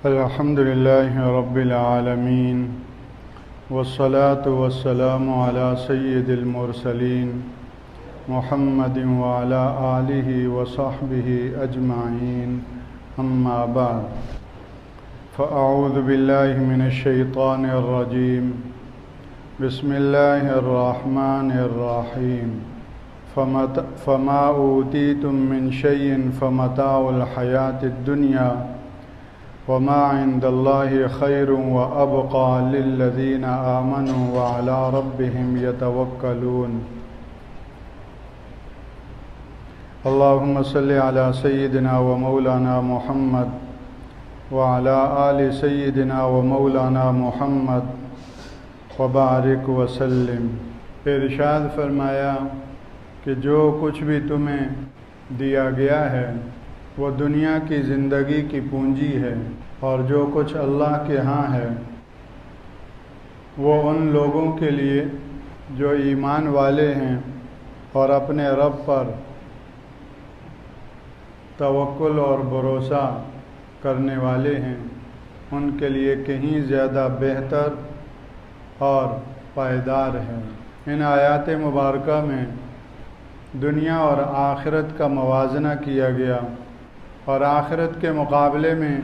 الحمد لله رب العالمين والصلاة والسلام على سيد المرسلين محمد وعلى آله وصحبه أجمعين أما بعد فأعوذ بالله من الشيطان الرجيم بسم الله الرحمن الرحيم فما أوتيتم من شيء فمتاع الحياة الدنيا وما عند الله خير وأبقى للذين آمنوا وعلى ربهم يتوكلون اللهم صل على سيدنا ومولانا محمد وعلى آل سيدنا ومولانا محمد وبارک وسلم۔ ارشاد فرمایا کہ جو کچھ بھی تمہیں دیا گیا ہے وہ دنیا کی زندگی کی پونجی ہے، اور جو کچھ اللہ کے ہاں ہے وہ ان لوگوں کے لیے جو ایمان والے ہیں اور اپنے رب پر توکل اور بھروسہ کرنے والے ہیں، ان کے لیے کہیں زیادہ بہتر اور پائیدار ہے۔ ان آیات مبارکہ میں دنیا اور آخرت کا موازنہ کیا گیا، اور آخرت کے مقابلے میں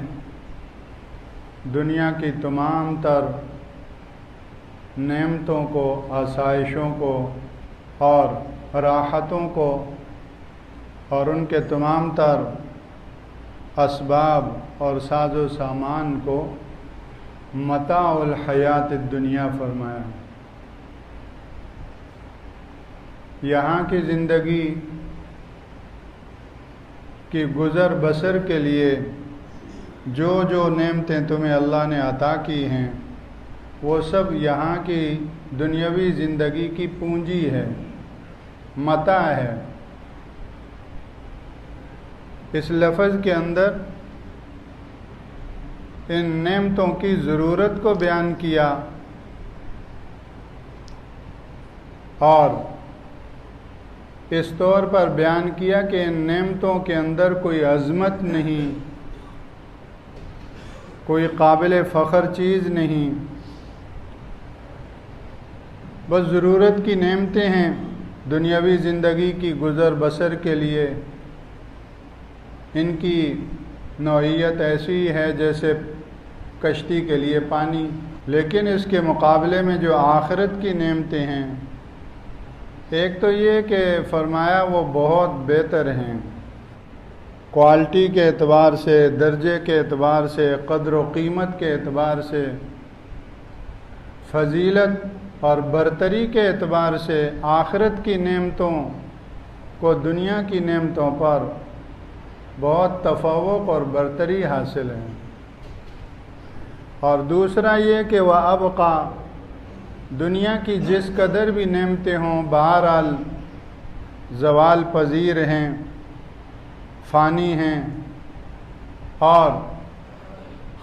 دنیا کی تمام تر نعمتوں کو، آسائشوں کو اور راحتوں کو اور ان کے تمام تر اسباب اور ساز و سامان کو متاع الحیات الدنیا فرمایا۔ یہاں کی زندگی کی گزر بسر کے لیے جو جو نعمتیں تمہیں اللہ نے عطا کی ہیں وہ سب یہاں کی دنیاوی زندگی کی پونجی ہے، متاع ہے۔ اس لفظ کے اندر ان نعمتوں کی ضرورت کو بیان کیا اور اس طور پر بیان کیا کہ ان نعمتوں کے اندر کوئی عظمت نہیں، کوئی قابل فخر چیز نہیں، بس ضرورت کی نعمتیں ہیں دنیاوی زندگی کی گزر بسر کے لیے۔ ان کی نوعیت ایسی ہے جیسے کشتی کے لیے پانی، لیکن اس کے مقابلے میں جو آخرت کی نعمتیں ہیں، ایک تو یہ کہ فرمایا وہ بہت بہتر ہیں، کوالٹی کے اعتبار سے، درجے کے اعتبار سے، قدر و قیمت کے اعتبار سے، فضیلت اور برتری کے اعتبار سے آخرت کی نعمتوں کو دنیا کی نعمتوں پر بہت تفوق اور برتری حاصل ہے۔ اور دوسرا یہ کہ وہ ابقا، دنیا کی جس قدر بھی نعمتیں ہوں بہرحال زوال پذیر ہیں، فانی ہیں اور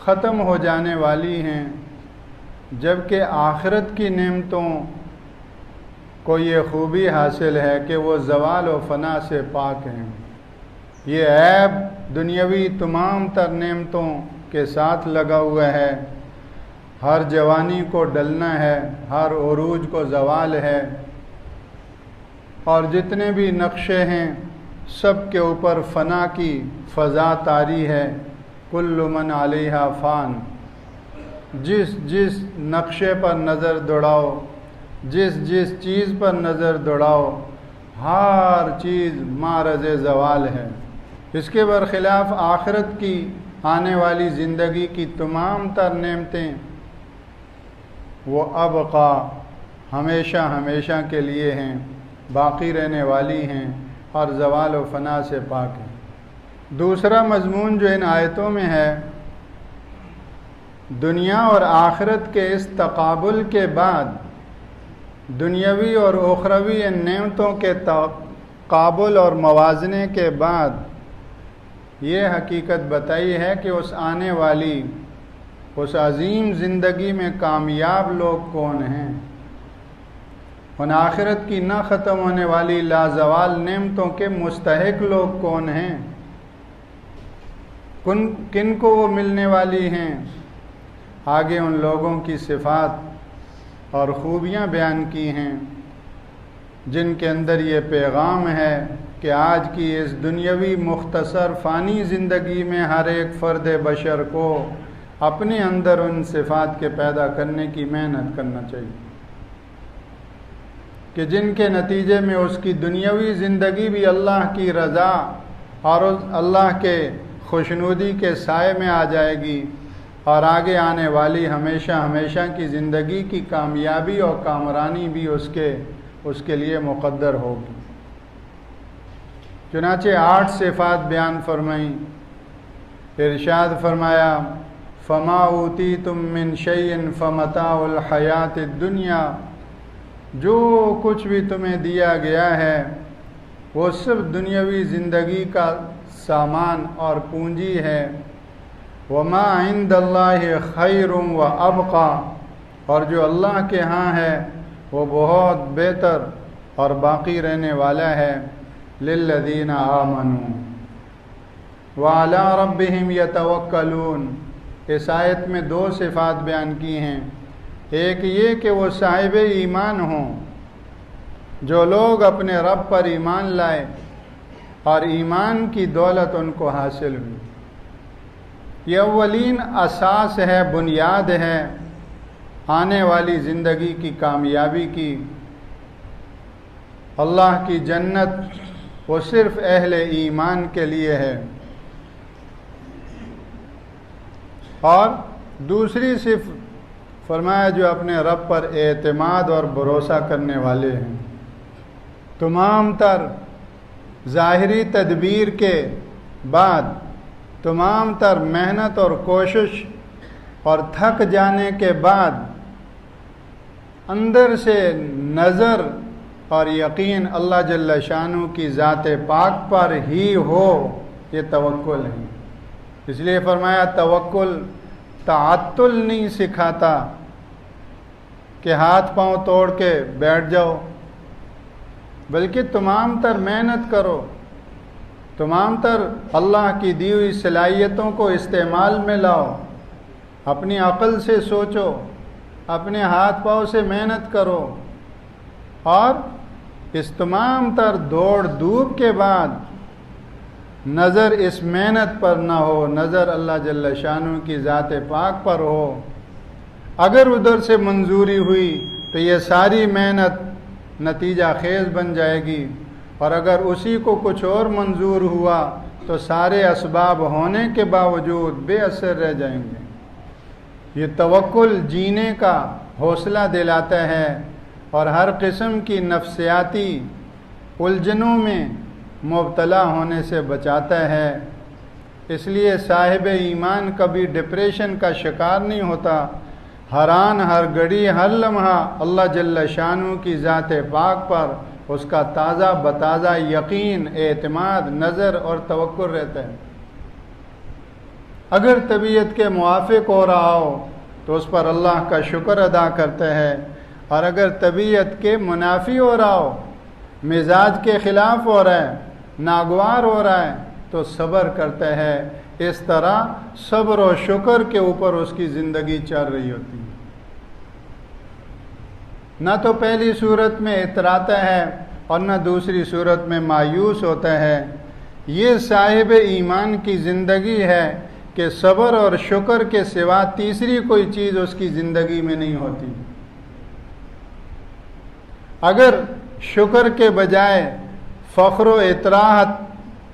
ختم ہو جانے والی ہیں، جبکہ آخرت کی نعمتوں کو یہ خوبی حاصل ہے کہ وہ زوال و فنا سے پاک ہیں۔ یہ عیب دنیاوی تمام تر نعمتوں کے ساتھ لگا ہوا ہے، ہر جوانی کو ڈلنا ہے، ہر عروج کو زوال ہے، اور جتنے بھی نقشے ہیں سب کے اوپر فنا کی فضا طاری ہے۔ کل من علیہا فان، جس جس نقشے پر نظر دوڑاؤ، جس جس چیز پر نظر دوڑاؤ، ہر چیز معرض زوال ہے۔ اس کے برخلاف آخرت کی آنے والی زندگی کی تمام تر نعمتیں وہ ابقا، ہمیشہ ہمیشہ کے لیے ہیں، باقی رہنے والی ہیں اور زوال و فنا سے پاک ہیں۔ دوسرا مضمون جو ان آیتوں میں ہے، دنیا اور آخرت کے اس تقابل کے بعد دنیاوی اور اخروی ان نعمتوں کے تقابل اور موازنے کے بعد یہ حقیقت بتائی ہے کہ اس آنے والی اس عظیم زندگی میں کامیاب لوگ کون ہیں، ان آخرت کی نہ ختم ہونے والی لازوال نعمتوں کے مستحق لوگ کون ہیں۔ کن کو وہ ملنے والی ہیں۔ آگے ان لوگوں کی صفات اور خوبیاں بیان کی ہیں جن کے اندر یہ پیغام ہے کہ آج کی اس دنیاوی مختصر فانی زندگی میں ہر ایک فرد بشر کو اپنے اندر ان صفات کے پیدا کرنے کی محنت کرنا چاہیے کہ جن کے نتیجے میں اس کی دنیاوی زندگی بھی اللہ کی رضا اور اللہ کے خوشنودی کے سائے میں آ جائے گی، اور آگے آنے والی ہمیشہ ہمیشہ کی زندگی کی کامیابی اور کامرانی بھی اس کے لیے مقدر ہوگی۔ چنانچہ 8 صفات بیان فرمائیں۔ ارشاد فرمایا فما اوتیتم من شیء فمتاع الحیات الدنیا، جو کچھ بھی تمہیں دیا گیا ہے وہ صرف دنیاوی زندگی کا سامان اور پونجی ہے۔ وما عند اللہ خیر وابقی، اور جو اللہ کے ہاں ہے وہ بہت بہتر اور باقی رہنے والا ہے۔ للذین آمنوا وعلی ربہم یتوکلون، اس آیت میں 2 صفات بیان کی ہیں۔ ایک یہ کہ وہ صاحب ایمان ہوں، جو لوگ اپنے رب پر ایمان لائے اور ایمان کی دولت ان کو حاصل ہوئی۔ یہ اولین اساس ہے، بنیاد ہے آنے والی زندگی کی کامیابی کی۔ اللہ کی جنت وہ صرف اہل ایمان کے لیے ہے۔ اور دوسری صرف فرمایا جو اپنے رب پر اعتماد اور بھروسہ کرنے والے ہیں۔ تمام تر ظاہری تدبیر کے بعد، تمام تر محنت اور کوشش اور تھک جانے کے بعد اندر سے نظر اور یقین اللہ جل شانہ کی ذات پاک پر ہی ہو، یہ توکل ہے۔ اس لیے فرمایا توکل تعطل نہیں سکھاتا کہ ہاتھ پاؤں توڑ کے بیٹھ جاؤ، بلکہ تمام تر محنت کرو، تمام تر اللہ کی دی ہوئی صلاحیتوں کو استعمال میں لاؤ، اپنی عقل سے سوچو، اپنے ہاتھ پاؤں سے محنت کرو، اور اس تمام تر دوڑ دھوپ کے بعد نظر اس محنت پر نہ ہو، نظر اللہ جل شانہ کی ذات پاک پر ہو۔ اگر ادھر سے منظوری ہوئی تو یہ ساری محنت نتیجہ خیز بن جائے گی، اور اگر اسی کو کچھ اور منظور ہوا تو سارے اسباب ہونے کے باوجود بے اثر رہ جائیں گے۔ یہ توکل جینے کا حوصلہ دلاتا ہے اور ہر قسم کی نفسیاتی الجھنوں میں مبتلا ہونے سے بچاتا ہے۔ اس لیے صاحب ایمان کبھی ڈپریشن کا شکار نہیں ہوتا، ہر آن ہر گھڑی ہر لمحہ اللہ جل شانہ کی ذات پاک پر اس کا تازہ بتازہ یقین، اعتماد، نظر اور توکل رہتا ہے۔ اگر طبیعت کے موافق ہو رہا ہو تو اس پر اللہ کا شکر ادا کرتا ہے، اور اگر طبیعت کے منافی ہو رہا ہو، مزاج کے خلاف ہو رہا ہے، ناگوار ہو رہا ہے، تو صبر کرتا ہے۔ اس طرح صبر و شکر کے اوپر اس کی زندگی چل رہی ہوتی ہے۔ نہ تو پہلی صورت میں اتراتا ہے اور نہ دوسری صورت میں مایوس ہوتا ہے۔ یہ صاحب ایمان کی زندگی ہے کہ صبر اور شکر کے سوا تیسری کوئی چیز اس کی زندگی میں نہیں ہوتی۔ اگر شکر کے بجائے فخر و اطراحت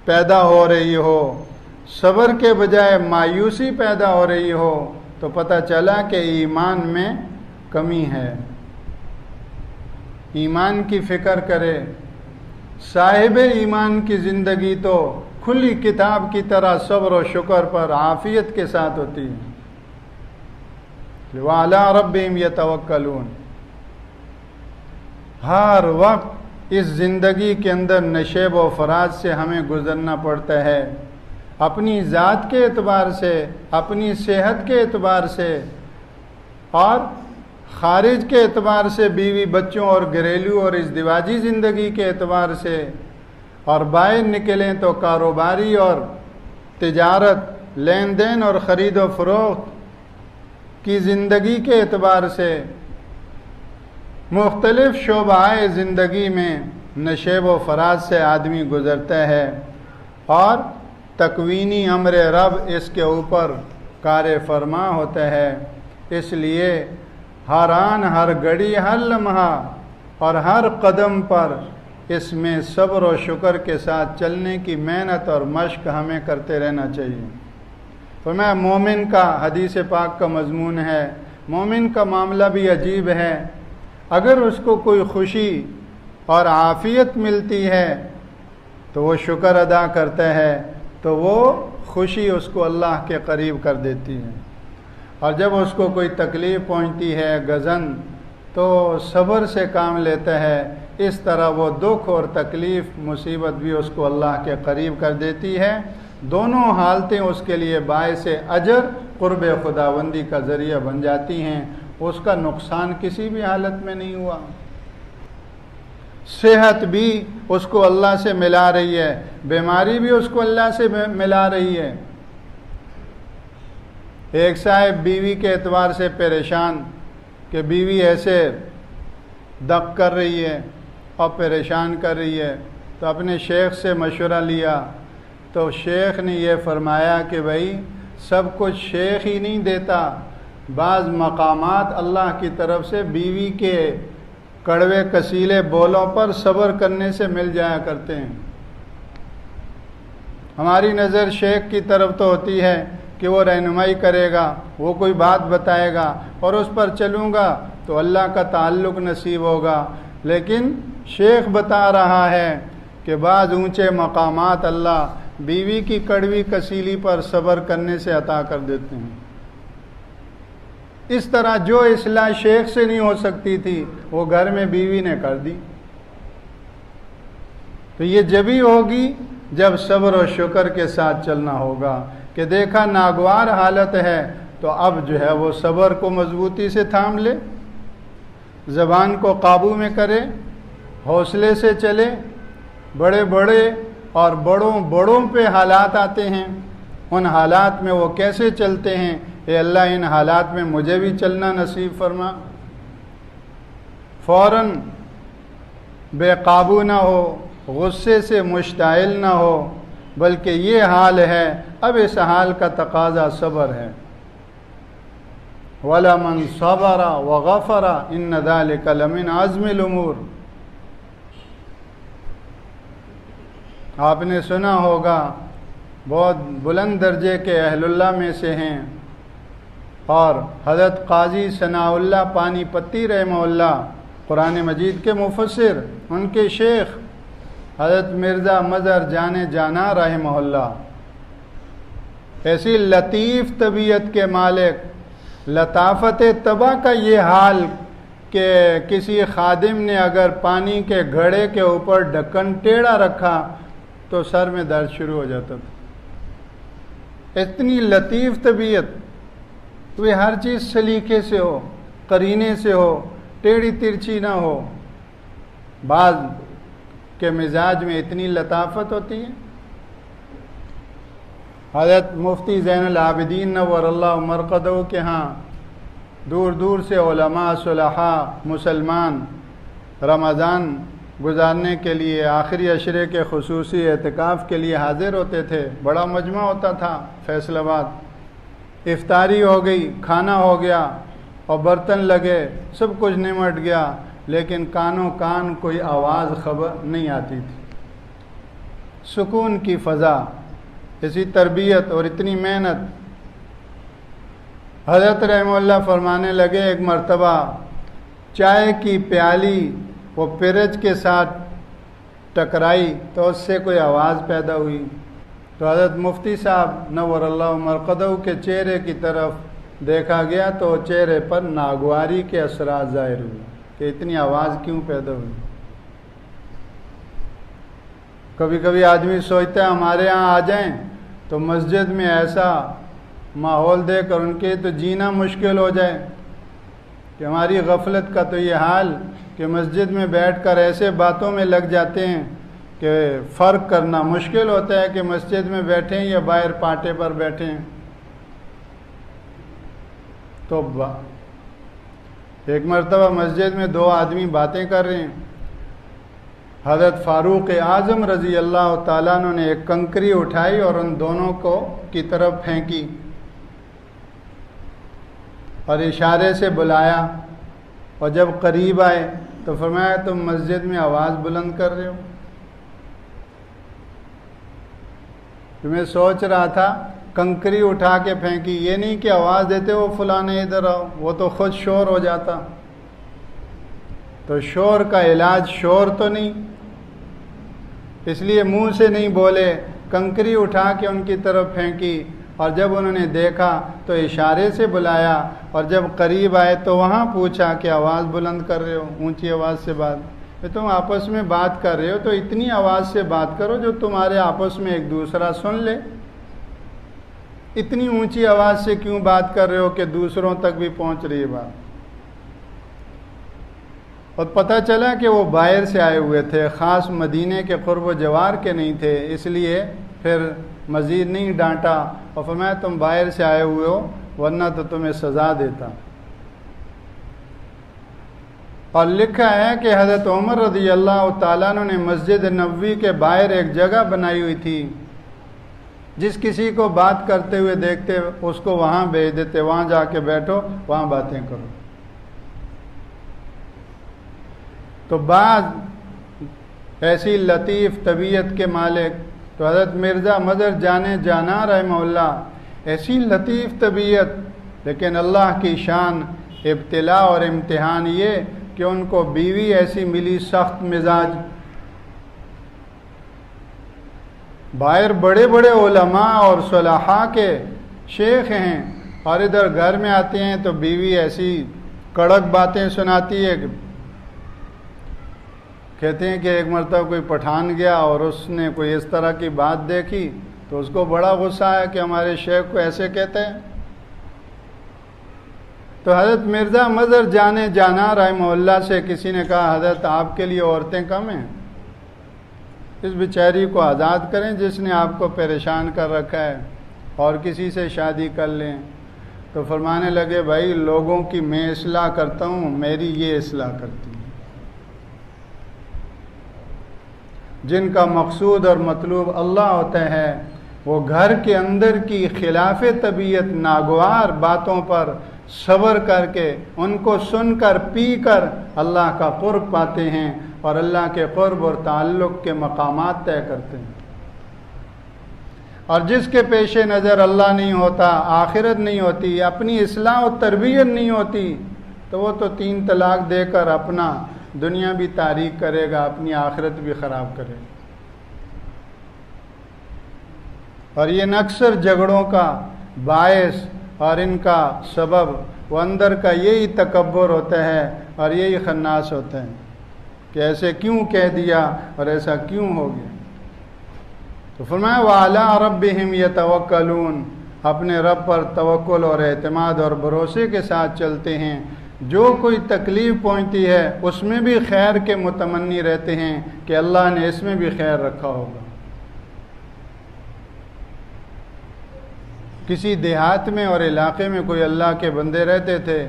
پیدا ہو رہی ہو، صبر کے بجائے مایوسی پیدا ہو رہی ہو، تو پتہ چلا کہ ایمان میں کمی ہے۔ ایمان کی فکر کرے۔ صاحب ایمان کی زندگی تو کھلی کتاب کی طرح صبر و شکر پر عافیت کے ساتھ ہوتی ہے۔ وَعَلَىٰ رَبِّهِمْ يَتَوَكَّلُونَ۔ ہر وقت اس زندگی کے اندر نشیب و فراز سے ہمیں گزرنا پڑتا ہے، اپنی ذات کے اعتبار سے، اپنی صحت کے اعتبار سے، اور خارج کے اعتبار سے بیوی بچوں اور گھریلو اور ازدواجی زندگی کے اعتبار سے، اور باہر نکلیں تو کاروباری اور تجارت لین دین اور خرید و فروخت کی زندگی کے اعتبار سے مختلف شعبۂ زندگی میں نشیب و فراز سے آدمی گزرتا ہے اور تکوینی امر رب اس کے اوپر کار فرما ہوتا ہے۔ اس لیے ہر آن، ہر گھڑی، ہر لمحہ اور ہر قدم پر اس میں صبر و شکر کے ساتھ چلنے کی محنت اور مشق ہمیں کرتے رہنا چاہیے۔ فرمایا مومن کا، حدیث پاک کا مضمون ہے، مومن کا معاملہ بھی عجیب ہے۔ اگر اس کو کوئی خوشی اور عافیت ملتی ہے تو وہ شکر ادا کرتا ہے، تو وہ خوشی اس کو اللہ کے قریب کر دیتی ہے، اور جب اس کو کوئی تکلیف پہنچتی ہے، غضن، تو صبر سے کام لیتا ہے۔ اس طرح وہ دکھ اور تکلیف، مصیبت بھی اس کو اللہ کے قریب کر دیتی ہے۔ دونوں حالتیں اس کے لیے باعث اجر، قرب خداوندی کا ذریعہ بن جاتی ہیں۔ اس کا نقصان کسی بھی حالت میں نہیں ہوا۔ صحت بھی اس کو اللہ سے ملا رہی ہے، بیماری بھی اس کو اللہ سے ملا رہی ہے۔ ایک صاحب بیوی کے اعتبار سے پریشان کہ بیوی ایسے دق کر رہی ہے اور پریشان کر رہی ہے، تو اپنے شیخ سے مشورہ لیا، تو شیخ نے یہ فرمایا کہ بھائی سب کچھ شیخ ہی نہیں دیتا، بعض مقامات اللہ کی طرف سے بیوی کے کڑوے کسیلے بولوں پر صبر کرنے سے مل جایا کرتے ہیں۔ ہماری نظر شیخ کی طرف تو ہوتی ہے کہ وہ رہنمائی کرے گا، وہ کوئی بات بتائے گا اور اس پر چلوں گا تو اللہ کا تعلق نصیب ہوگا، لیکن شیخ بتا رہا ہے کہ بعض اونچے مقامات اللہ بیوی کی کڑوی کسیلی پر صبر کرنے سے عطا کر دیتے ہیں۔ اس طرح جو اصلاح شیخ سے نہیں ہو سکتی تھی وہ گھر میں بیوی نے کر دی، تو یہ جبھی ہوگی جب صبر و شکر کے ساتھ چلنا ہوگا کہ دیکھا ناگوار حالت ہے تو اب جو ہے وہ صبر کو مضبوطی سے تھام لے، زبان کو قابو میں کرے، حوصلے سے چلے۔ بڑے بڑے اور بڑوں پہ حالات آتے ہیں، ان حالات میں وہ کیسے چلتے ہیں؟ اے اللہ ان حالات میں مجھے بھی چلنا نصیب فرما۔ فوراً بے قابو نہ ہو، غصے سے مشتعل نہ ہو، بلکہ یہ حال ہے، اب اس حال کا تقاضا صبر ہے۔ وَلَمَنْ صَبَرَ وَغَفَرَ إِنَّ ذَلِكَ لَمِنْ عَزْمِ الْأُمُورِ۔ آپ نے سنا ہوگا بہت بلند درجے کے اہل اللہ میں سے ہیں، اور حضرت قاضی ثناء اللہ پانی پتی رحمہ اللہ، قرآن مجید کے مفسر، ان کے شیخ حضرت مرزا مظہر جان جانا رحمہ اللہ، ایسی لطیف طبیعت کے مالک، لطافت طبع کا یہ حال کہ کسی خادم نے اگر پانی کے گھڑے کے اوپر ڈھکن ٹیڑھا رکھا تو سر میں درد شروع ہو جاتا تھا۔ اتنی لطیف طبیعت، وہ ہر چیز سلیقے سے ہو، قرینے سے ہو، ٹیڑھی ترچھی نہ ہو۔ بعض کے مزاج میں اتنی لطافت ہوتی ہے۔ حضرت مفتی زین العابدین نور اللہ مرقدہ کے ہاں دور دور سے علماء، صلحاء، مسلمان رمضان گزارنے کے لیے، آخری عشرے کے خصوصی اعتکاف کے لیے حاضر ہوتے تھے۔ بڑا مجمع ہوتا تھا فیصل آباد۔ افطاری ہو گئی، کھانا ہو گیا اور برتن لگے، سب کچھ نمٹ گیا، لیکن کانوں کان کوئی آواز خبر نہیں آتی تھی۔ سکون کی فضا، ایسی تربیت اور اتنی محنت۔ حضرت رحمہ اللہ فرمانے لگے ایک مرتبہ چائے کی پیالی وہ پیرج کے ساتھ ٹکرائی تو اس سے کوئی آواز پیدا ہوئی، تو حضرت مفتی صاحب نور اللہ مرقدہ کے چہرے کی طرف دیکھا گیا تو چہرے پر ناگواری کے اثرات ظاہر ہوئے کہ اتنی آواز کیوں پیدا ہوئی۔ کبھی کبھی آدمی سوچتا ہے ہمارے ہاں آ جائیں تو مسجد میں ایسا ماحول دے کر ان کے تو جینا مشکل ہو جائے، کہ ہماری غفلت کا تو یہ حال کہ مسجد میں بیٹھ کر ایسے باتوں میں لگ جاتے ہیں کہ فرق کرنا مشکل ہوتا ہے کہ مسجد میں بیٹھیں یا باہر پاٹے پر بیٹھیں. تو ایک مرتبہ مسجد میں 2 آدمی باتیں کر رہے ہیں. حضرت فاروق اعظم رضی اللہ تعالیٰ عنہ نے ایک کنکری اٹھائی اور ان دونوں کو کی طرف پھینکی اور اشارے سے بلایا، اور جب قریب آئے تو فرمایا تم مسجد میں آواز بلند کر رہے ہو. تو میں سوچ رہا تھا کنکری اٹھا کے پھینکی، یہ نہیں کہ آواز دیتے ہو فلاں ادھر آؤ، وہ تو خود شور ہو جاتا. تو شور کا علاج شور تو نہیں، اس لیے منہ سے نہیں بولے، کنکری اٹھا کے ان کی طرف پھینکی، اور جب انہوں نے دیکھا تو اشارے سے بلایا، اور جب قریب آئے تو وہاں پوچھا کہ آواز بلند کر رہے ہو، اونچی آواز سے بات. تم آپس میں بات کر رہے ہو تو اتنی آواز سے بات کرو جو تمہارے آپس میں ایک دوسرا سن لے. اتنی اونچی آواز سے کیوں بات کر رہے ہو کہ دوسروں تک بھی پہنچ رہی ہے بات. اور پتہ چلا کہ وہ باہر سے آئے ہوئے تھے، خاص مدینے کے قرب و جوار کے نہیں تھے، اس لیے پھر مزید نہیں ڈانٹا اور فرمایا تم باہر سے آئے ہوئے ہو ورنہ تو تمہیں سزا دیتا. اور لکھا ہے کہ حضرت عمر رضی اللہ تعالیٰ عنہ نے مسجد نبوی کے باہر ایک جگہ بنائی ہوئی تھی، جس کسی کو بات کرتے ہوئے دیکھتے اس کو وہاں بھیج دیتے، وہاں جا کے بیٹھو، وہاں باتیں کرو. تو بعض ایسی لطیف طبیعت کے مالک تو حضرت مرزا مظہر جانے جانا رحمہ اللہ، ایسی لطیف طبیعت، لیکن اللہ کی شان ابتلا اور امتحان یہ کہ ان کو بیوی ایسی ملی سخت مزاج. باہر بڑے بڑے علماء اور صلحاء کے شیخ ہیں، اور ادھر گھر میں آتے ہیں تو بیوی ایسی کڑک باتیں سناتی ہے. کہتے ہیں کہ ایک مرتبہ کوئی پٹھان گیا اور اس نے کوئی اس طرح کی بات دیکھی تو اس کو بڑا غصہ آیا کہ ہمارے شیخ کو ایسے کہتے ہیں. تو حضرت مرزا مظہر جانے جانا رحمہ اللہ سے کسی نے کہا حضرت آپ کے لیے عورتیں کم ہیں، اس بیچاری کو آزاد کریں جس نے آپ کو پریشان کر رکھا ہے، اور کسی سے شادی کر لیں. تو فرمانے لگے بھائی لوگوں کی میں اصلاح کرتا ہوں، میری یہ اصلاح کرتی ہے. جن کا مقصود اور مطلوب اللہ ہوتا ہے وہ گھر کے اندر کی خلاف طبیعت ناگوار باتوں پر صبر کر کے ان کو سن کر پی کر اللہ کا قرب پاتے ہیں اور اللہ کے قرب اور تعلق کے مقامات طے کرتے ہیں. اور جس کے پیش نظر اللہ نہیں ہوتا، آخرت نہیں ہوتی، اپنی اصلاح و تربیت نہیں ہوتی، تو وہ تو 3 طلاق دے کر اپنا دنیا بھی تاریک کرے گا، اپنی آخرت بھی خراب کرے گا. اور یہ اکثر جھگڑوں کا باعث اور ان کا سبب وہ اندر کا یہی تکبر ہوتا ہے اور یہی خناس ہوتا ہے کہ ایسے کیوں کہہ دیا اور ایسا کیوں ہو گیا. تو فرمایا وَعَلَىٰ رَبِّهِمْ يَتَوَكَّلُونَ، اپنے رب پر توکل اور اعتماد اور بھروسے کے ساتھ چلتے ہیں. جو کوئی تکلیف پہنچتی ہے اس میں بھی خیر کے متمنی رہتے ہیں کہ اللہ نے اس میں بھی خیر رکھا ہوگا. کسی دیہات میں اور علاقے میں کوئی اللہ کے بندے رہتے تھے،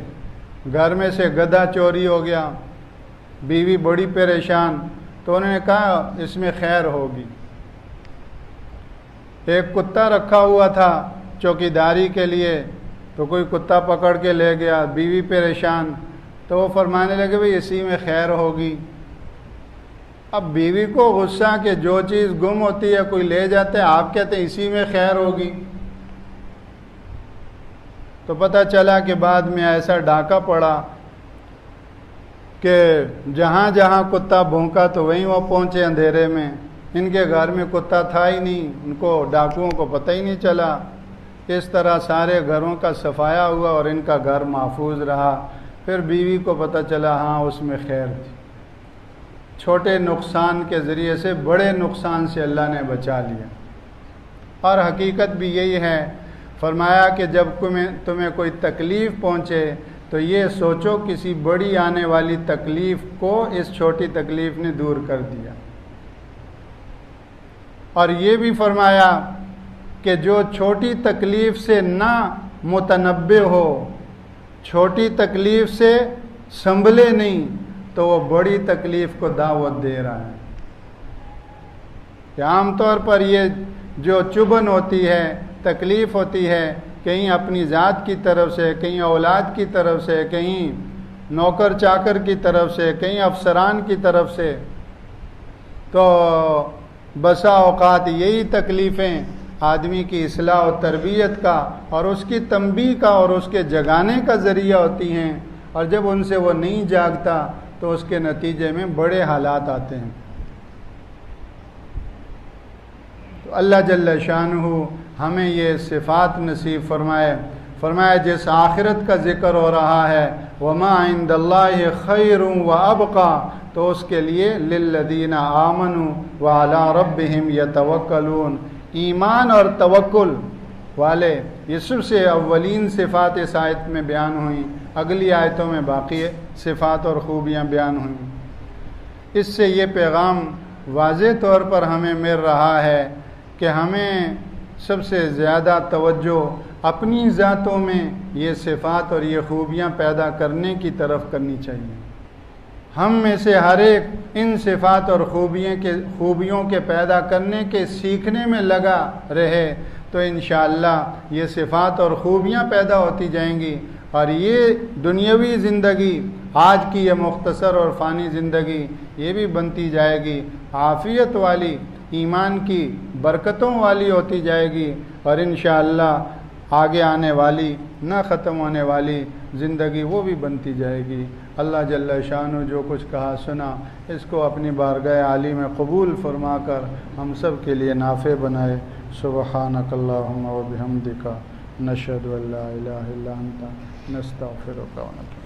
گھر میں سے گدھا چوری ہو گیا، بیوی بڑی پریشان، تو انہوں نے کہا اس میں خیر ہوگی. ایک کتا رکھا ہوا تھا چوکیداری کے لیے، تو کوئی کتا پکڑ کے لے گیا، بیوی پریشان، تو وہ فرمانے لگے بھئی اسی میں خیر ہوگی. اب بیوی کو غصہ کہ جو چیز گم ہوتی ہے کوئی لے جاتے ہیں، آپ کہتے ہیں اسی میں خیر ہوگی. تو پتہ چلا کہ بعد میں ایسا ڈاکہ پڑا کہ جہاں جہاں کتا بھونکا تو وہیں وہ پہنچے اندھیرے میں. ان کے گھر میں کتا تھا ہی نہیں، ان کو ڈاکوؤں کو پتہ ہی نہیں چلا. اس طرح سارے گھروں کا صفایا ہوا اور ان کا گھر محفوظ رہا. پھر بیوی کو پتہ چلا ہاں اس میں خیر تھی. چھوٹے نقصان کے ذریعے سے بڑے نقصان سے اللہ نے بچا لیا. اور حقیقت بھی یہی ہے. فرمایا کہ جب تمہیں کوئی تکلیف پہنچے تو یہ سوچو کسی بڑی آنے والی تکلیف کو اس چھوٹی تکلیف نے دور کر دیا. اور یہ بھی فرمایا کہ جو چھوٹی تکلیف سے نہ متنبع ہو، چھوٹی تکلیف سے سنبھلے نہیں، تو وہ بڑی تکلیف کو دعوت دے رہا ہے۔ کہ عام طور پر یہ جو چبھن ہوتی ہے، تکلیف ہوتی ہے، کہیں اپنی ذات کی طرف سے، کہیں اولاد کی طرف سے، کہیں نوکر چاکر کی طرف سے، کہیں افسران کی طرف سے، تو بسا اوقات یہی تکلیفیں آدمی کی اصلاح و تربیت کا اور اس کی تنبیہ کا اور اس کے جگانے کا ذریعہ ہوتی ہیں، اور جب ان سے وہ نہیں جاگتا تو اس کے نتیجے میں بڑے حالات آتے ہیں۔ تو اللہ جل شانہ ہمیں یہ صفات نصیب فرمائے جس آخرت کا ذکر ہو رہا ہے، وما عند اللہ خیر وابقی، تو اس کے لیے للذین آمنوا وعلی ربہم یتوکلون، ایمان اور توکل والے، یہ سب سے اولین صفات اس آیت میں بیان ہوئیں، اگلی آیتوں میں باقی صفات اور خوبیاں بیان ہوئیں۔ اس سے یہ پیغام واضح طور پر ہمیں مل رہا ہے کہ ہمیں سب سے زیادہ توجہ اپنی ذاتوں میں یہ صفات اور یہ خوبیاں پیدا کرنے کی طرف کرنی چاہیے۔ ہم میں سے ہر ایک ان صفات اور خوبیوں کے پیدا کرنے کے سیکھنے میں لگا رہے تو انشاءاللہ یہ صفات اور خوبیاں پیدا ہوتی جائیں گی، اور یہ دنیاوی زندگی، آج کی یہ مختصر اور فانی زندگی، یہ بھی بنتی جائے گی عافیت والی، ایمان کی برکتوں والی ہوتی جائے گی، اور انشاءاللہ آگے آنے والی نہ ختم ہونے والی زندگی وہ بھی بنتی جائے گی۔ اللہ جل شانہ جو کچھ کہا سنا اس کو اپنی بارگاہ عالی میں قبول فرما کر ہم سب کے لیے نافع بنائے۔ سبحانک اللہم و بحمدک، نشہد ان لا الہ الا انت، نستغفرک و نتوب۔